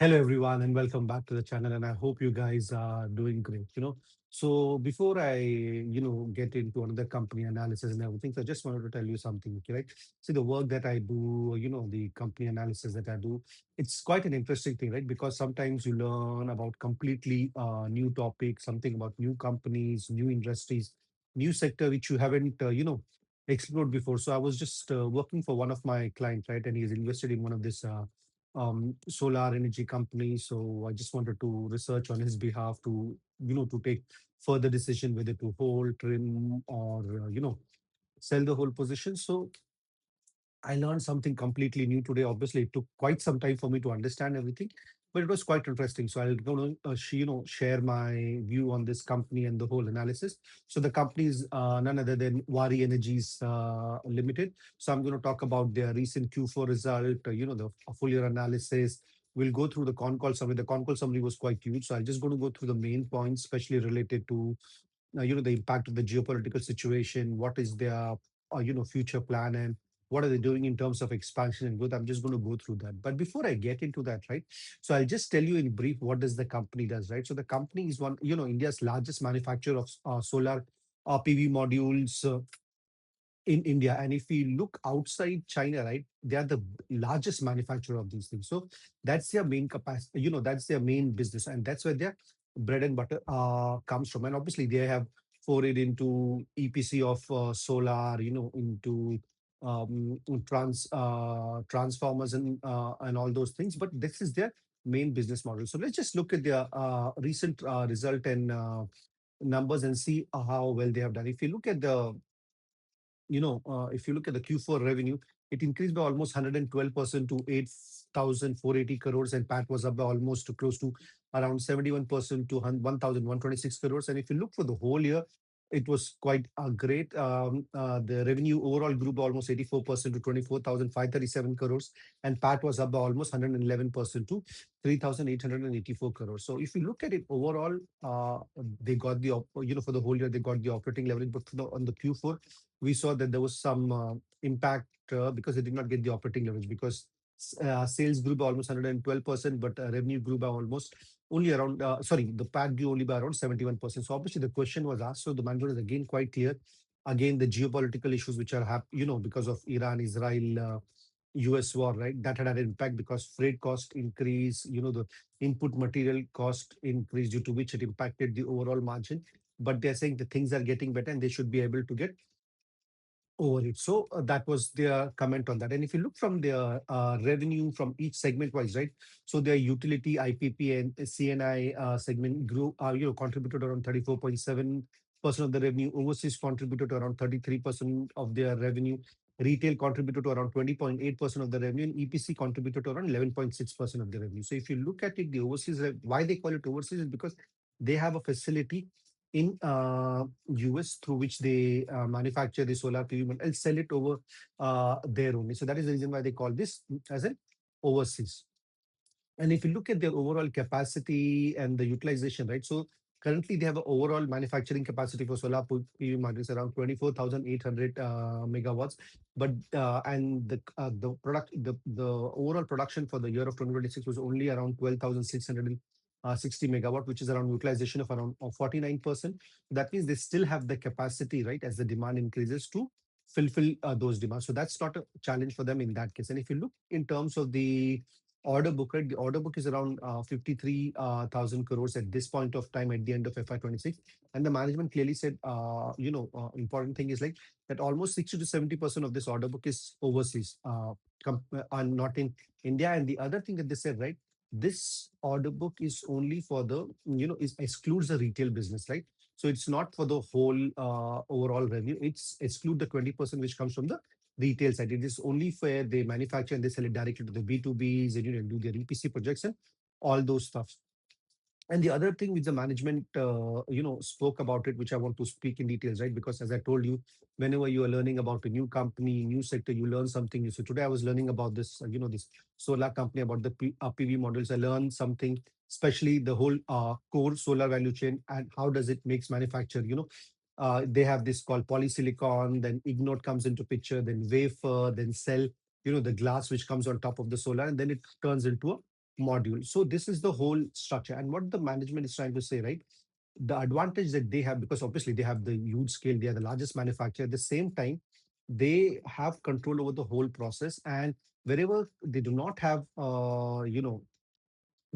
Hello everyone and welcome back to the channel and I hope you guys are doing great. So before I get into another company analysis and everything, so I just wanted to tell you something, okay, right? See the work that I do, the company analysis that I do, it's quite an interesting thing, right? Because sometimes you learn about completely new topics, something about new companies, new industries, new sector which you haven't explored before. So I was just working for one of my clients, right? And he's invested in one of this solar energy company. So I just wanted to research on his behalf to, to take further decision whether to hold, trim, or, sell the whole position. So I learned something completely new today. Obviously, it took quite some time for me to understand everything, but it was quite interesting. So I'll share my view on this company and the whole analysis. So the company is none other than Waree Energies Limited. So I'm going to talk about their recent Q4 result. The full year analysis. We'll go through the con call summary. The con call summary was quite huge, so I'm just going to go through the main points, especially related to the impact of the geopolitical situation, what is their future plan, and what are they doing in terms of expansion and growth. I'm just going to go through that. But before I get into that, right, so I'll just tell you in brief what does the company does, right? So the company is one, India's largest manufacturer of solar PV modules in India. And if we look outside China, right, they are the largest manufacturer of these things. So that's their main capacity, that's their main business. And that's where their bread and butter comes from. And obviously they have forayed into EPC of solar, into transformers and all those things. But this is their main business model. So let's just look at their recent result and numbers and see how well they have done. If you look at the Q4 revenue, it increased by almost 112% to 8,480 crores, and PAT was up by almost to close to around 71% to 1,126 crores. And if you look for the whole year, it was quite great. The revenue overall grew by almost 84% to 24,537 crores, and PAT was up by almost 111% to 3,884 crores. So if you look at it overall, they got for the whole year, they got the operating leverage, but on the Q4, we saw that there was some impact because they did not get the operating leverage because sales grew by almost 112%, but revenue grew by almost only around, sorry, the PAT grew only by around 71%. So obviously the question was asked. So the management is again quite clear. Again, the geopolitical issues which are because of Iran, Israel, US war, right? That had an impact because freight cost increase, the input material cost increase due to which it impacted the overall margin. But they're saying the things are getting better and they should be able to get over it. So that was their comment on that. And if you look from their revenue from each segment wise, right? So their utility, IPP, and CNI segment grew, contributed around 34.7% of the revenue. Overseas contributed around 33% of their revenue. Retail contributed to around 20.8% of the revenue, and EPC contributed to around 11.6% of the revenue. So if you look at it, the overseas, why they call it overseas is because they have a facility in US through which they manufacture the solar PV and sell it over there only. So that is the reason why they call this as an overseas. And if you look at their overall capacity and the utilization, right? So currently they have an overall manufacturing capacity for solar PV modules around 24,800 megawatts. But and the overall production for the year of 2026 was only around 12,660 megawatt, which is around utilization of around 49%. That means they still have the capacity, right, as the demand increases to fulfill those demands. So that's not a challenge for them in that case. And if you look in terms of the order book, right, the order book is around 53,000 crores at this point of time at the end of FY26. And the management clearly said, important thing is like that almost 60 to 70% of this order book is overseas and not in India. And the other thing that they said, right, this order book is only for the, is excludes the retail business, right? So it's not for the whole overall revenue. It's exclude the 20% which comes from the retail side. It is only where they manufacture and they sell it directly to the B2Bs and do their EPC projects and all those stuff. And the other thing which the management, spoke about it, which I want to speak in details, right? Because as I told you, whenever you are learning about a new company, new sector, you learn something new. So today I was learning about this, this solar company, about the PV models. I learned something, especially the whole core solar value chain and how does it makes manufacture, they have this called polysilicon, then Ingot comes into picture, then wafer, then cell, the glass which comes on top of the solar, and then it turns into a module. So this is the whole structure. And what the management is trying to say, right? The advantage that they have, because obviously they have the huge scale, they are the largest manufacturer. At the same time, they have control over the whole process. And wherever they do not have,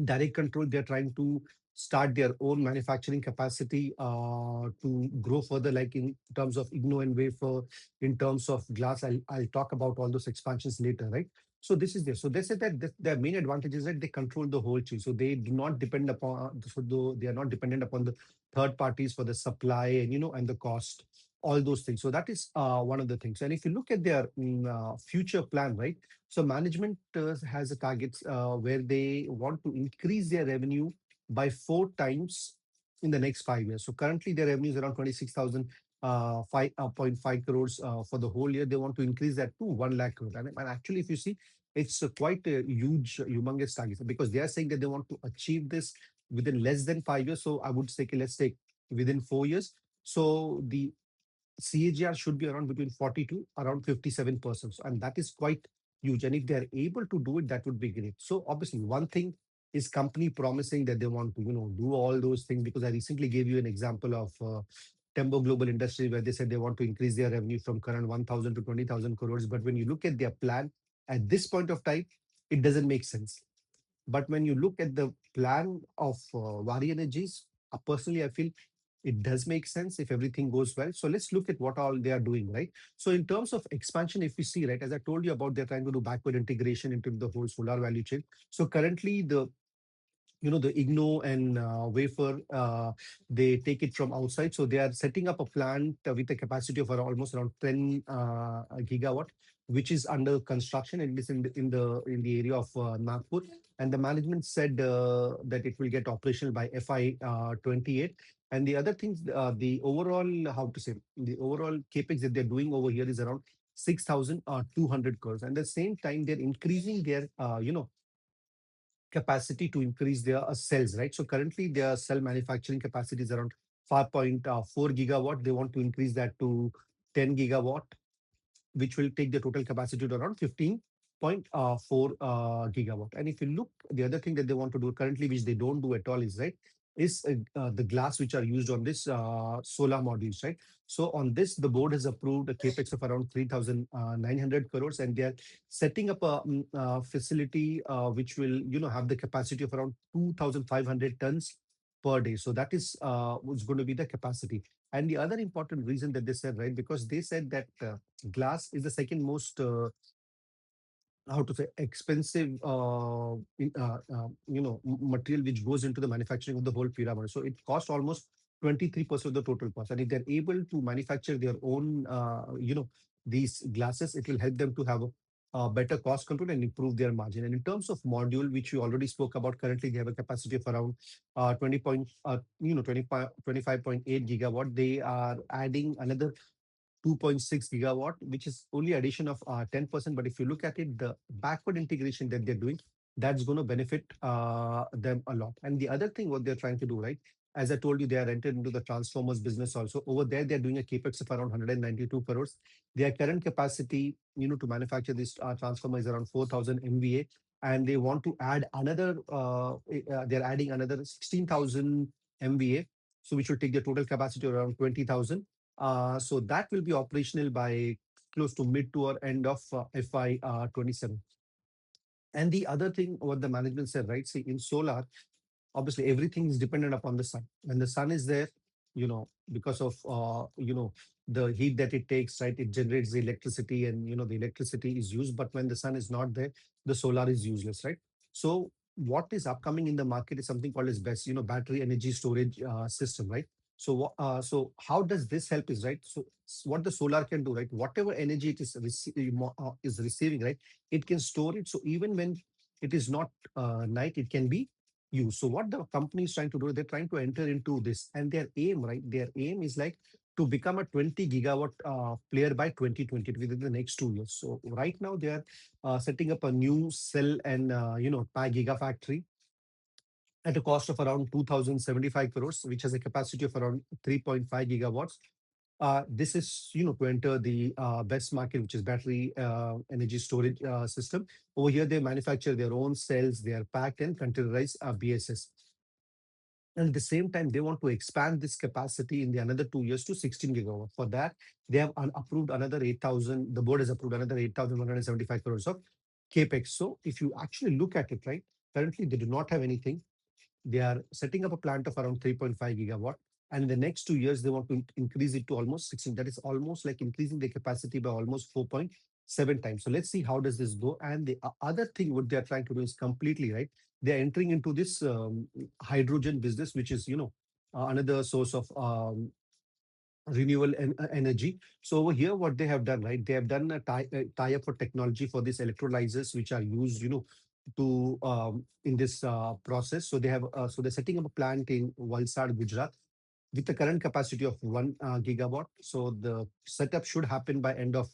direct control, they're trying to start their own manufacturing capacity to grow further, like in terms of igno and wafer, in terms of glass. I'll talk about all those expansions later, right? So this is there. So they said that their main advantage is that they control the whole chain. So they do not depend upon, so though they are not dependent upon the third parties for the supply and, and the cost, all those things. So that is one of the things. And if you look at their future plan, right? So management has a targets where they want to increase their revenue by 4 times in the next 5 years. So currently their revenue is around 26,000 5.5 crores for the whole year. They want to increase that to 1 lakh crore. And actually, if you see, it's quite a huge, humongous target because they are saying that they want to achieve this within less than 5 years. So I would say, okay, let's take within 4 years. So the CAGR should be around between 40 to around 57%. And that is quite huge. And if they are able to do it, that would be great. So obviously, one thing is company promising that they want to, do all those things, because I recently gave you an example of Tembo Global Industry where they said they want to increase their revenue from current 1,000 to 20,000 crores. But when you look at their plan at this point of time, it doesn't make sense. But when you look at the plan of Waree Energies, personally, I feel it does make sense if everything goes well. So let's look at what all they are doing, right? So in terms of expansion, if we see, right, as I told you about, they're trying to do backward integration into the whole solar value chain. So currently, the igno and wafer, they take it from outside, so they are setting up a plant with a capacity of almost around 10 gigawatt, which is under construction, and it is in the area of Nagpur. And the management said that it will get operational by FY28. And the other things, the overall, how to say, the overall capex that they're doing over here is around 6,200 crores. And at the same time, they're increasing their capacity to increase their cells, right? So currently their cell manufacturing capacity is around 5.4 gigawatt. They want to increase that to 10 gigawatt, which will take the total capacity to around 15.4 gigawatt. And if you look, the other thing that they want to do currently, which they don't do at all, is right, is the glass which are used on this solar modules, right? So on this, the board has approved a capex of around 3,900 crores, and they are setting up a facility which will, have the capacity of around 2,500 tons per day. So that is what's going to be the capacity. And the other important reason that they said, right, because they said that glass is the second most how to say expensive material which goes into the manufacturing of the whole pyramid. So it costs almost 23% of the total cost. And if they're able to manufacture their own these glasses, it will help them to have a better cost control and improve their margin. And in terms of module, which we already spoke about, currently they have a capacity of around 25.8 gigawatt. They are adding another 2.6 gigawatt, which is only addition of 10%. But if you look at it, the backward integration that they're doing, that's going to benefit them a lot. And the other thing, what they're trying to do, right? As I told you, they are entered into the transformers business also. Over there, they're doing a capex of around 192 crores. Their current capacity, to manufacture this transformer is around 4,000 MVA. And they want to add another, they're adding another 16,000 MVA. So which will take the total capacity around 20,000. So that will be operational by close to mid to or end of FY27. And the other thing, what the management said, right? See, in solar, obviously everything is dependent upon the sun. When the sun is there, because of the heat that it takes, right, it generates the electricity, and the electricity is used. But when the sun is not there, the solar is useless, right? So what is upcoming in the market is something called as BESS, battery energy storage system, right? So so how does this help is, right? So what the solar can do, right, whatever energy it is is receiving, right, it can store it. So even when it is not night, it can be use. So what the company is trying to do, they're trying to enter into this, and their aim, right? Their aim is like to become a 20 gigawatt player by 2020, within the next 2 years. So right now they are setting up a new cell and pi gigafactory at a cost of around 2,075 crores, which has a capacity of around 3.5 gigawatts. This is, to enter the best market, which is battery energy storage system. Over here, they manufacture their own cells. They are packed and containerized BSS. And at the same time, they want to expand this capacity in the another 2 years to 16 gigawatt. For that, they have approved another 8,000. The board has approved another 8,175 crores of capex. So if you actually look at it, right, currently they do not have anything. They are setting up a plant of around 3.5 gigawatt. And in the next 2 years, they want to increase it to almost 16. That is almost like increasing the capacity by almost 4.7 times. So let's see how does this go. And the other thing what they are trying to do is completely right. They're entering into this hydrogen business, which is, another source of renewable energy. So over here, what they have done, right? They have done a tie up for technology for these electrolyzers, which are used, to in this process. So they're setting up a plant in Valsad, Gujarat, with the current capacity of 1 gigawatt. So the setup should happen by end of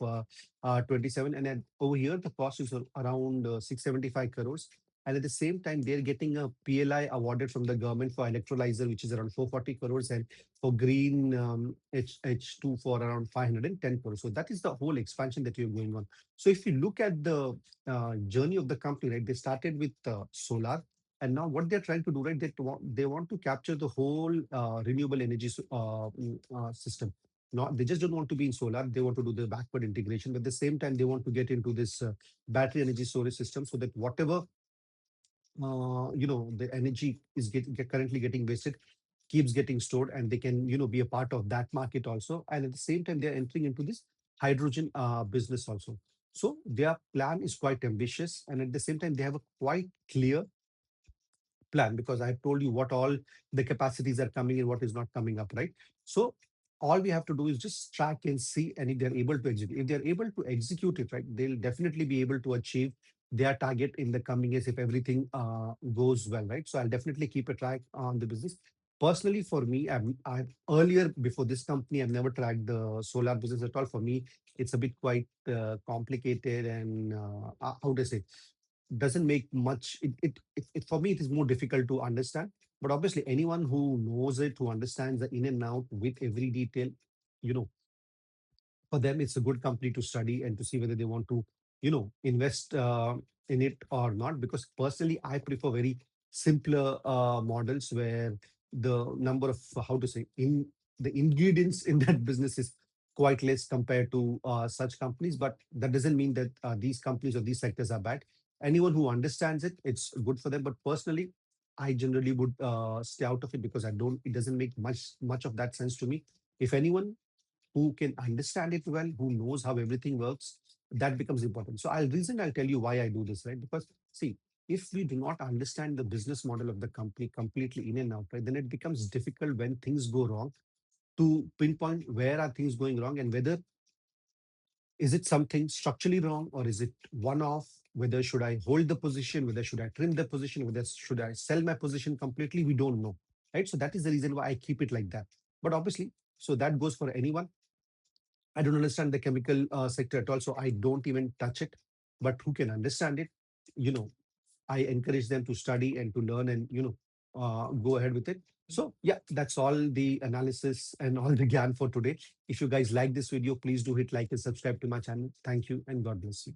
27. And then over here, the cost is around 675 crores. And at the same time, they're getting a PLI awarded from the government for electrolyzer, which is around 440 crores, and for green H2 for around 510 crores. So that is the whole expansion that you're going on. So if you look at the journey of the company, right, they started with solar, and now what they're trying to do, right, they want to capture the whole renewable energy system. Not they just don't want to be in solar. They want to do the backward integration. But at the same time, they want to get into this battery energy storage system so that whatever the energy is currently getting wasted keeps getting stored, and they can be a part of that market also. And at the same time, they're entering into this hydrogen business also. So their plan is quite ambitious, and at the same time, they have a quite clear plan, because I have told you what all the capacities are coming and what is not coming up, right? So all we have to do is just track and see, and if they're able to execute. If they're able to execute it, right, they'll definitely be able to achieve their target in the coming years if everything goes well, right? So I'll definitely keep a track on the business. Personally, for me, I've earlier before this company, I've never tracked the solar business at all. For me, it's a bit quite complicated, and how to say, doesn't make much. For me, it is more difficult to understand. But obviously, anyone who knows it, who understands the in and out with every detail, you know, for them it's a good company to study and to see whether they want to invest in it or not. Because personally, I prefer very simpler models where the number of, how to say, in the ingredients in that business is quite less compared to such companies. But that doesn't mean that these companies or these sectors are bad. Anyone who understands it, it's good for them. But personally, I generally would stay out of it, because I don't it doesn't make much of that sense to me. If anyone who can understand it well, who knows how everything works, that becomes important. So I'll tell you why I do this, right? Because see, if we do not understand the business model of the company completely in and out, right, then it becomes difficult when things go wrong to pinpoint where are things going wrong, and whether is it something structurally wrong, or is it one off, whether should I hold the position, whether should I trim the position, whether should I sell my position completely, we don't know, right? So that is the reason why I keep it like that. But obviously, so that goes for anyone. I don't understand the chemical sector at all, so I don't even touch it. But who can understand it, you know, I encourage them to study and to learn, and go ahead with it. So yeah, that's all the analysis and all the gyan for today. If you guys like this video, please do hit like and subscribe to my channel. Thank you, and God bless you.